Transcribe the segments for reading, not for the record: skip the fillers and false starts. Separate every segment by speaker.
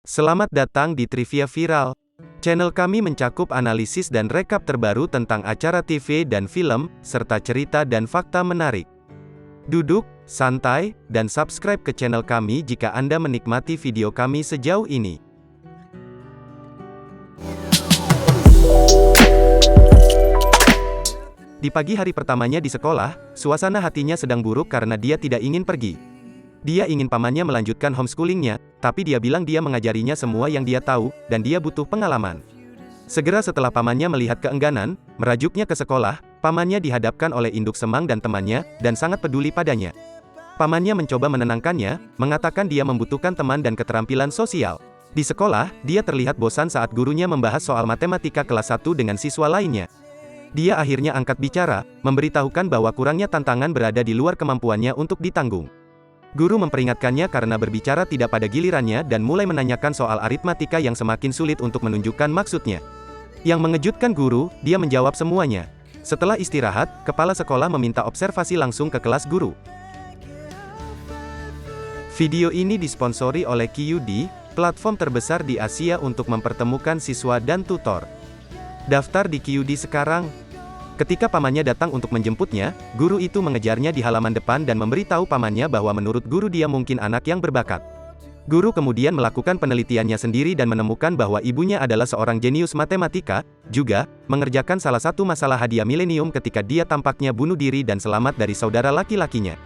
Speaker 1: Selamat datang di Trivia Viral. Channel kami mencakup analisis dan rekap terbaru tentang acara TV dan film, serta cerita dan fakta menarik. Duduk, santai, dan subscribe ke channel kami jika Anda menikmati video kami sejauh ini. Di pagi hari pertamanya di sekolah, suasana hatinya sedang buruk karena dia tidak ingin pergi. Dia ingin pamannya melanjutkan homeschoolingnya, tapi dia bilang dia mengajarinya semua yang dia tahu, dan dia butuh pengalaman. Segera setelah pamannya melihat keengganan, merajuknya ke sekolah, pamannya dihadapkan oleh induk Semang dan temannya, dan sangat peduli padanya. Pamannya mencoba menenangkannya, mengatakan dia membutuhkan teman dan keterampilan sosial. Di sekolah, dia terlihat bosan saat gurunya membahas soal matematika kelas 1 dengan siswa lainnya. Dia akhirnya angkat bicara, memberitahukan bahwa kurangnya tantangan berada di luar kemampuannya untuk ditanggung. Guru memperingatkannya karena berbicara tidak pada gilirannya dan mulai menanyakan soal aritmatika yang semakin sulit untuk menunjukkan maksudnya. Yang mengejutkan guru, dia menjawab semuanya. Setelah istirahat, kepala sekolah meminta observasi langsung ke kelas guru. Video ini disponsori oleh QD, platform terbesar di Asia untuk mempertemukan siswa dan tutor. Daftar di QD sekarang. Ketika pamannya datang untuk menjemputnya, guru itu mengejarnya di halaman depan dan memberitahu pamannya bahwa menurut guru dia mungkin anak yang berbakat. Guru kemudian melakukan penelitiannya sendiri dan menemukan bahwa ibunya adalah seorang jenius matematika, juga mengerjakan salah satu masalah hadiah milenium ketika dia tampaknya bunuh diri dan selamat dari saudara laki-lakinya.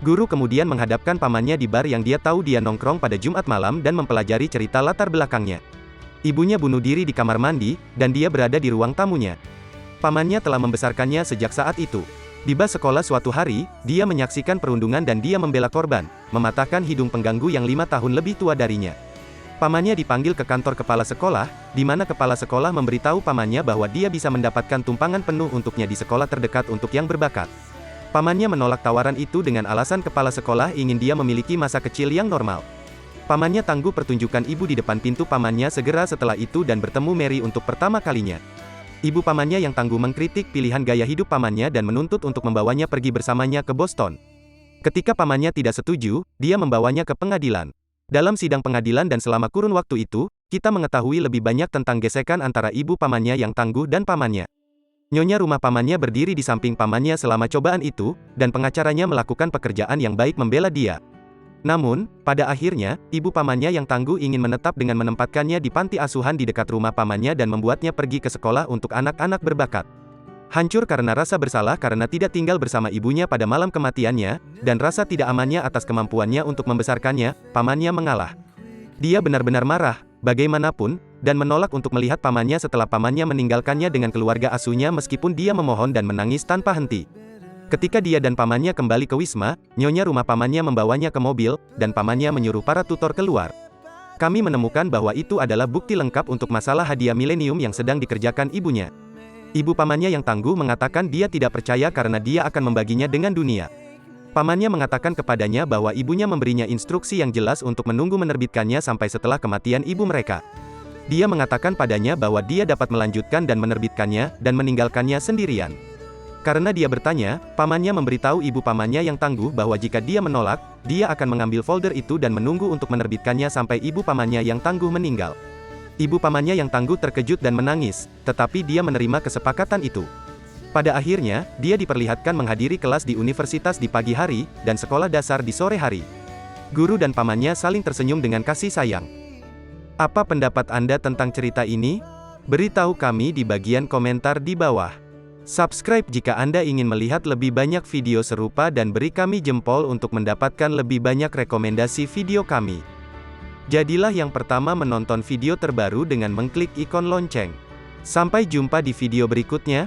Speaker 1: Guru kemudian menghadapkan pamannya di bar yang dia tahu dia nongkrong pada Jumat malam dan mempelajari cerita latar belakangnya. Ibunya bunuh diri di kamar mandi, dan dia berada di ruang tamunya. Pamannya telah membesarkannya sejak saat itu. Di bas sekolah suatu hari, dia menyaksikan perundungan dan dia membela korban, mematahkan hidung pengganggu yang 5 tahun lebih tua darinya. Pamannya dipanggil ke kantor kepala sekolah, di mana kepala sekolah memberitahu pamannya bahwa dia bisa mendapatkan tumpangan penuh untuknya di sekolah terdekat untuk yang berbakat. Pamannya menolak tawaran itu dengan alasan kepala sekolah ingin dia memiliki masa kecil yang normal. Pamannya tangguh pertunjukan ibu di depan pintu pamannya segera setelah itu dan bertemu Mary untuk pertama kalinya. Ibu pamannya yang tangguh mengkritik pilihan gaya hidup pamannya dan menuntut untuk membawanya pergi bersamanya ke Boston. Ketika pamannya tidak setuju, dia membawanya ke pengadilan. Dalam sidang pengadilan dan selama kurun waktu itu, kita mengetahui lebih banyak tentang gesekan antara ibu pamannya yang tangguh dan pamannya. Nyonya rumah pamannya berdiri di samping pamannya selama cobaan itu, dan pengacaranya melakukan pekerjaan yang baik membela dia. Namun, pada akhirnya, ibu pamannya yang tangguh ingin menetap dengan menempatkannya di panti asuhan di dekat rumah pamannya dan membuatnya pergi ke sekolah untuk anak-anak berbakat. Hancur karena rasa bersalah karena tidak tinggal bersama ibunya pada malam kematiannya, dan rasa tidak amannya atas kemampuannya untuk membesarkannya, pamannya mengalah. Dia benar-benar marah, bagaimanapun, dan menolak untuk melihat pamannya setelah pamannya meninggalkannya dengan keluarga asuhnya meskipun dia memohon dan menangis tanpa henti. Ketika dia dan pamannya kembali ke Wisma, nyonya rumah pamannya membawanya ke mobil, dan pamannya menyuruh para tutor keluar. Kami menemukan bahwa itu adalah bukti lengkap untuk masalah hadiah milenium yang sedang dikerjakan ibunya. Ibu pamannya yang tangguh mengatakan dia tidak percaya karena dia akan membaginya dengan dunia. Pamannya mengatakan kepadanya bahwa ibunya memberinya instruksi yang jelas untuk menunggu menerbitkannya sampai setelah kematian ibu mereka. Dia mengatakan padanya bahwa dia dapat melanjutkan dan menerbitkannya, dan meninggalkannya sendirian. Karena dia bertanya, pamannya memberitahu ibu pamannya yang tangguh bahwa jika dia menolak, dia akan mengambil folder itu dan menunggu untuk menerbitkannya sampai ibu pamannya yang tangguh meninggal. Ibu pamannya yang tangguh terkejut dan menangis, tetapi dia menerima kesepakatan itu. Pada akhirnya, dia diperlihatkan menghadiri kelas di universitas di pagi hari, dan sekolah dasar di sore hari. Guru dan pamannya saling tersenyum dengan kasih sayang. Apa pendapat Anda tentang cerita ini? Beritahu kami di bagian komentar di bawah. Subscribe jika Anda ingin melihat lebih banyak video serupa dan beri kami jempol untuk mendapatkan lebih banyak rekomendasi video kami. Jadilah yang pertama menonton video terbaru dengan mengklik ikon lonceng. Sampai jumpa di video berikutnya.